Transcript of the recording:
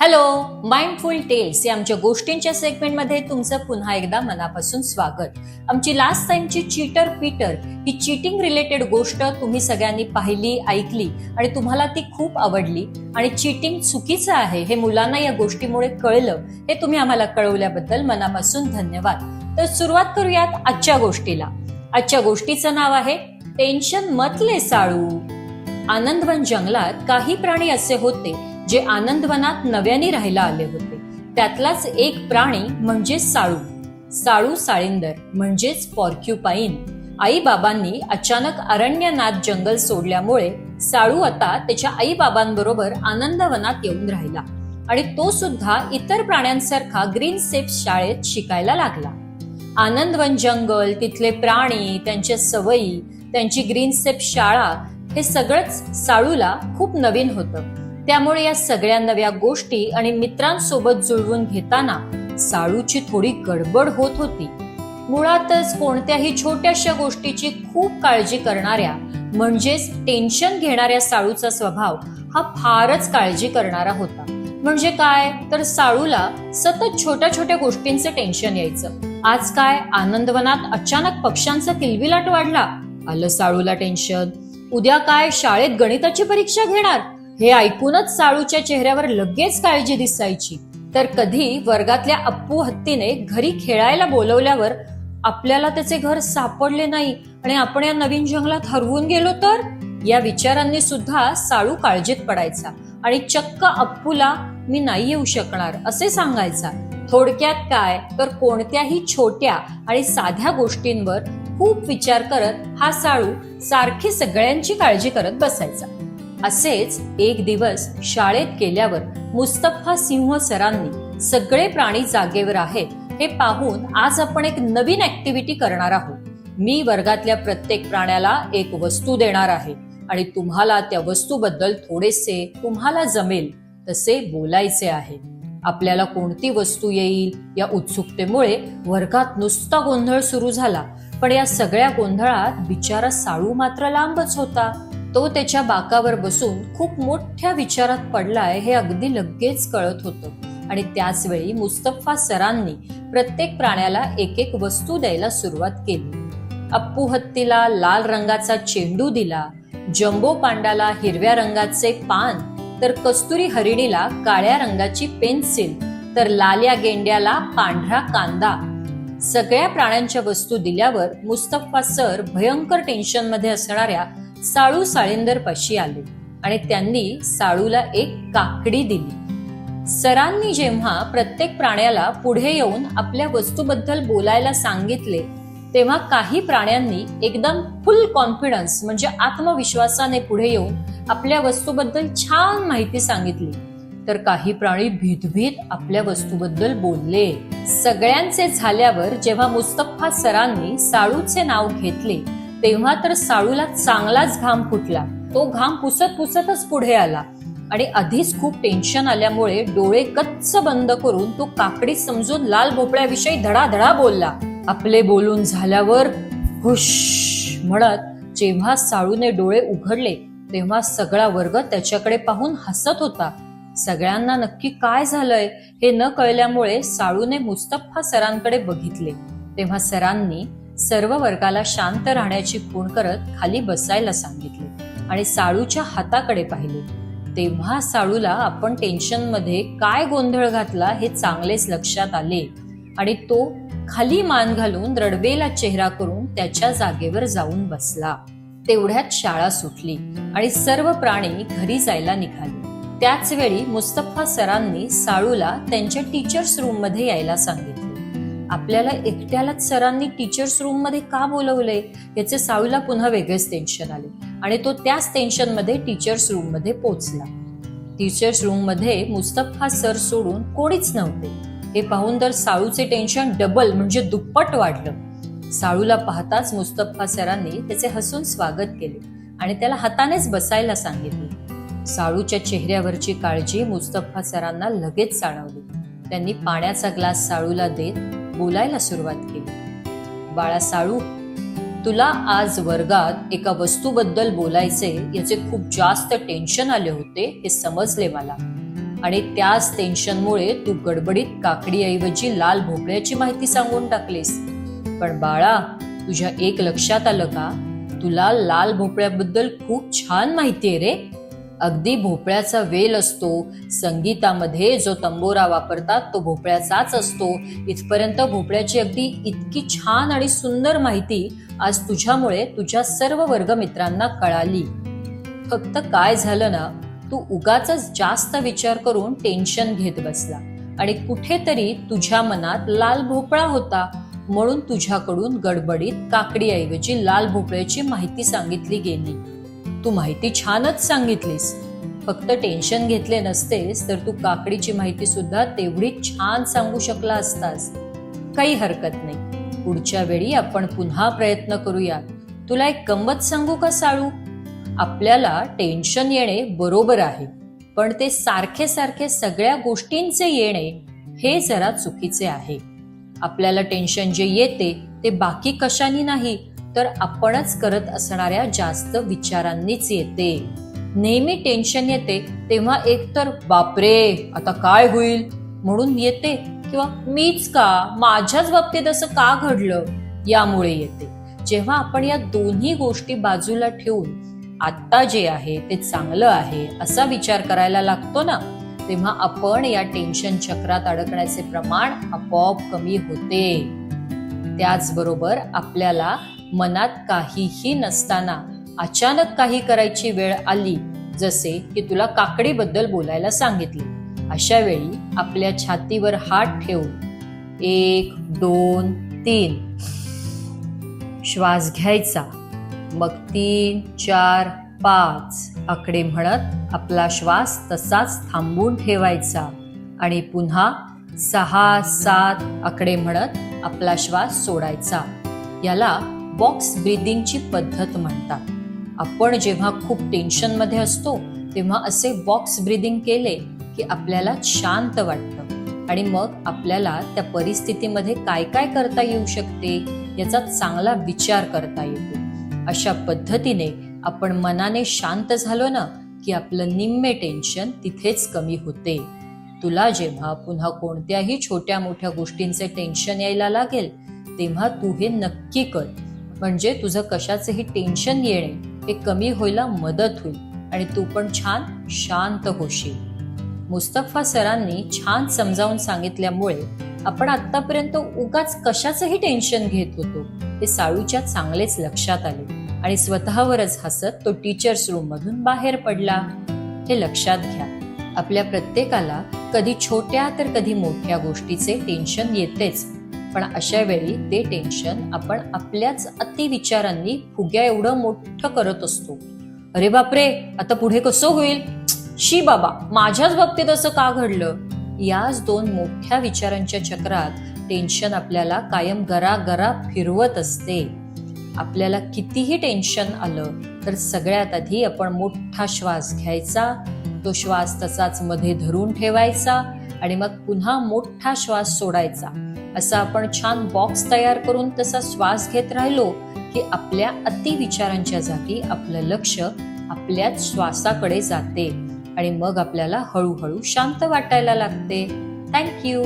Hello, mindful tails या आमच्या गोष्टींच्या सेगमेंटमध्ये तुमचं पुन्हा एकदा मनापासून स्वागत. आमची लास्ट टाइमची चीटर पीटर ही चीटिंग रिलेटेड गोष्ट तुम्ही सगळ्यांनी पाहिली, ऐकली आणि तुम्हाला ती खूप आवडली. आणि चीटिंग चुकीचं आहे हे मुलांना या गोष्टीमुळे कळलं, हे तुम्ही आम्हाला कळवल्याबद्दल मनापासून धन्यवाद. तर सुरुवात करूयात आजच्या गोष्टीला. आजच्या गोष्टीचं नाव आहे टेन्शन मतले साळू. आनंदवन जंगलात काही प्राणी असे होते जे आनंदवनात नव्याने राहायला आले होते. त्यातलाच एक प्राणी म्हणजे साळू. साळू साळींदर म्हणजेच पॉर्क्युपाईन. आई बाबांनी अचानक अरण्यनाथ जंगल सोडल्यामुळे साळू आता त्याच्या आई बाबांबरोबर आनंदवनात येऊन राहिला आणि तो सुद्धा इतर प्राण्यांसारखा ग्रीन सेफ शाळेत शिकायला लागला. आनंदवन जंगल, तिथले प्राणी, त्यांच्या सवयी, त्यांची ग्रीन सेफ शाळा हे सगळंच साळूला खूप नवीन होतं. त्यामुळे या सगळ्या नव्या गोष्टी आणि मित्रांसोबत जुळवून घेताना साळूची थोडी गडबड होत होती. मुळातच कोणत्याही छोट्याशा गोष्टीची खूप काळजी करणाऱ्या म्हणजेच टेन्शन घेणाऱ्या साळूचा स्वभाव हा फारच काळजी करणारा होता. म्हणजे काय तर साळूला सतत छोट्या छोट्या गोष्टींचं टेन्शन यायचं. आज काय आनंदवनात अचानक पक्ष्यांचा किलबिलाट वाढला, आलं साळूला टेन्शन. उद्या काय शाळेत गणिताची परीक्षा घेणार, हे ऐकूनच साळूच्या चेहऱ्यावर लगेच काळजी दिसायची. तर कधी वर्गातल्या अप्पू हत्तीने घरी खेळायला बोलवल्यावर आपल्याला त्याचे घर सापडले नाही आणि आपण या नवीन जंगलात हरवून गेलो तर, या विचारांनी सुद्धा साळू काळजीत पडायचा आणि चक्क अप्पूला मी नाही येऊ शकणार असे सांगायचा. थोडक्यात काय तर कोणत्याही छोट्या आणि साध्या गोष्टींवर खूप विचार करत हा साळू सारखी सगळ्यांची काळजी करत बसायचा. असेच एक दिवस शाळेत गेल्यावर मुस्तफा सिंह सरांनी सगळे प्राणी जागेवर आहेत हे पाहून आज आपण एक नवीन ऍक्टिव्हिटी करणार आहोत. मी वर्गातल्या प्रत्येक प्राण्याला एक वस्तू देणार आहे आणि तुम्हाला त्या वस्तूबद्दल थोडेसे तुम्हाला जमेल तसे बोलायचे आहे. आपल्याला कोणती वस्तू येईल या उत्सुकतेमुळे वर्गात नुसता गोंधळ सुरू झाला. पण या सगळ्या गोंधळात बिचारा साळू मात्र लांबच होता. तो त्याच्या बाकावर बसून खूप मोठ्या विचारात पडलाय हे अगदी लगेच कळत होतं. आणि त्याच वेळी मुस्तफा सरांनी प्रत्येक प्राण्याला एक एक वस्तू द्यायला सुरुवात केली. अप्पू हत्तीला लाल रंगाचा चेंडू दिला, जम्बो पांडाला हिरव्या रंगाचे पान, तर कस्तुरी हरिणीला काळ्या रंगाची पेन्सिल, तर लाल्या गेंड्याला पांढरा कांदा. सगळ्या प्राण्यांच्या वस्तू दिल्यावर मुस्तफा सर भयंकर टेन्शन मध्ये असणाऱ्या साळू साळींदर पाशी आले आणि त्यांनी साळूला एक काकडी दिली. सरांनी जेव्हा प्रत्येक प्राण्याला पुढे येऊन आपल्या वस्तूबद्दल बोलायला सांगितले तेव्हा काही प्राण्यांनी एकदम फुल कॉन्फिडन्स म्हणजे आत्मविश्वासाने पुढे येऊन आपल्या वस्तूबद्दल छान माहिती सांगितली, तर काही प्राणी भीतभीत आपल्या वस्तूबद्दल बोलले. सगळ्यांचे झाल्यावर जेव्हा मुस्तफा सरांनी साळूचे नाव घेतले तेव्हा तर साळूला चांगलाच घाम फुटला. तो घाम पुसत पुसतच पुढे आला आणि आधीच खूप टेन्शन आल्यामुळे डोळे गच्च बंद करून तो काकडी समजून लाल भोपळ्याविषयी धडाधडा बोलला. आपले बोलून झाल्यावर हुश म्हणत जेव्हा साळूने डोळे उघडले तेव्हा सगळा वर्ग त्याच्याकडे पाहून हसत होता. सगळ्यांना नक्की काय झालंय हे न कळल्यामुळे साळूने मुस्तफा सरांकडे बघितले. तेव्हा सरांनी सर्व वर्गाला शांत राहण्याची खूण करत खाली बसायला सांगितले आणि साळूच्या हाताकडे पाहिले. तेव्हा साळूला आपण टेन्शन मध्ये काय गोंधळ घातला हे चांगलेच लक्षात आले आणि तो खाली मान घालून रडवेला चेहरा करून त्याच्या जागेवर जाऊन बसला. तेवढ्यात शाळा सुटली आणि सर्व प्राणी घरी जायला निघाले. त्याच वेळी मुस्तफा सरांनी साळूला त्यांच्या टीचर्स रूम मध्ये यायला सांगितले. आपल्याला एकट्यालाच सरांनी टीचर्स रूम मध्ये का बोलवले याचे साळूला पुन्हा वेगळेच टेन्शन आले आणि तो त्याच टेन्शन मध्ये टीचर्स रूम मध्ये पोहोचला. टीचर्स रूम मध्ये मुस्तफा सर सोडून कोणीच नव्हते. हे पाहून तर साळूचे टेन्शन डबल म्हणजे दुप्पट वाढलं. साळूला पाहताच मुस्तफा सरांनी त्याचे हसून स्वागत केले आणि त्याला हातानेच बसायला सांगितले. साळूच्या चेहऱ्यावरची काळजी मुस्तफा सरांना लगेच जाणवली. त्यांनी पाण्याचा ग्लास साळूला देत बोलायला सुरुवात केली. बाळा साळू, तुला आज वर्गात एका वस्तूबद्दल बोलायचे याचे खूप जास्त टेन्शन आले होते हे समजले मला. आणि त्याच टेन्शनमुळे तू गडबडीत काकडीऐवजी लाल भोपळ्याची माहिती सांगून टाकलीस. पण बाळा, तुझ्या एक लक्षात आलं का? तुला लाल भोपळ्याबद्दल खूप छान माहिती आहे रे. अगदी भोपळ्याचा वेल असतो, संगीतामध्ये जो तंबोरा वापरतात तो भोपळ्याचाच असतो, इथपर्यंत भोपळ्याची अगदी इतकी छान आणि सुंदर माहिती आज तुझ्यामुळे तुझ्या सर्व वर्गमित्रांना कळाली. फक्त काय झालं ना, तू उगाचच जास्त विचार करून टेन्शन घेत बसला आणि कुठेतरी तुझ्या मनात लाल भोपळा होता, म्हणून तुझ्याकडून गडबडीत काकडीऐवजी लाल भोपळ्याची माहिती सांगितली गेली. तू माहिती छानच सांगितलीस. फक्त टेन्शन घेतले नसतेस तर तू काकडीची माहिती सुद्धा तेवढी छान सांगू शकला असतास. काही हरकत नाही, पुढच्या वेळी आपण पुन्हा प्रयत्न करूया. तुला एक गंमत सांगू का साळू? आपल्याला टेन्शन येणे बरोबर आहे, पण ते सारखे सारखे सगळ्या गोष्टींचे येणे हे जरा चुकीचे आहे. आपल्याला टेन्शन जे येते ते बाकी कशाने नाही, तर आपणच करत असणाऱ्या जास्त विचारांनीच येते. नेहमी टेन्शन येते तेव्हा एकतर बापरे आता काय होईल म्हणून येते, किंवा मीच का, माझ्याच बाबतीत असं का घडलं यामुळे येते. जेव्हा आपण या दोन्ही गोष्टी बाजूला ठेवून आता जे आहे ते चांगलं आहे असा विचार करायला लागतो ना, तेव्हा आपण या टेन्शन चक्रात अडकण्याचे प्रमाण आपोआप कमी होते. त्याचबरोबर आपल्याला मनात काहीही नसताना अचानक काही करायची वेळ आली, जसे की तुला काकडीबद्दल बोलायला सांगितले, अशा वेळी आपल्या छातीवर हात ठेवून 1, 2, 3 श्वास घ्यायचा, मग 3, 4, 5 आकडे म्हणत आपला श्वास तसाच थांबून ठेवायचा आणि पुन्हा 6, 7 आकडे म्हणत आपला श्वास सोडायचा. याला बॉक्स ब्रीदिंगची पद्धत म्हणतात. आपण जेव्हा खूप टेन्शन मध्ये असतो तेव्हा असे बॉक्स ब्रीदिंग केले की आपल्याला शांत वाटतं आणि मग आपल्याला त्या परिस्थितीमध्ये काय काय करता येऊ शकते याचा चांगला विचार करता येतो. अशा पद्धतीने आपण मनाने शांत झालो ना की आपलं निम्मे टेन्शन तिथेच कमी होते. तुला जेव्हा पुन्हा कोणत्याही छोट्या मोठ्या गोष्टींचे टेन्शन यायला लागेल तेव्हा तू हे नक्की कर, म्हणजे तुझं कशाचेही टेन्शन येणे हे कमी व्हायला मदत होईल आणि तू पण छान शांत होशील. मुस्तफा सरांनी छान समजावून सांगितल्यामुळे आपण आतापर्यंत उगाच कशाचंही टेन्शन घेत होतो हे साळूच्या चांगलेच लक्षात आले आणि स्वतःवरच हसत तो टीचर्स रूम मधून बाहेर पडला. हे लक्षात घ्या, आपल्या प्रत्येकाला कधी छोट्या तर कधी मोठ्या गोष्टीचे टेन्शन येतेच, पण अशा वेळी ते टेन्शन आपण आपल्याच अतिविचारांनी फुग्या एवढं मोठं करत असतो. अरे बापरे आता पुढे कसं होईल, शी बाबा माझ्याच बाबतीत असं का घडलं, याच दोन मोठ्या विचारांच्या चक्रात टेन्शन आपल्याला कायम गरागरा फिरवत असते. आपल्याला कितीही टेन्शन आलं तर सगळ्यात आधी आपण मोठा श्वास घ्यायचा, तो श्वास तसाच मध्ये धरून ठेवायचा आणि मग पुन्हा मोठा श्वास सोडायचा. असा आपण छान बॉक्स तयार करून तसा श्वास घेत राहिलो की आपल्या अतिविचारांच्या जागी आपलं लक्ष आपल्याच श्वासाकडे जाते आणि मग आपल्याला हळूहळू शांत वाटायला लागते. थँक्यू.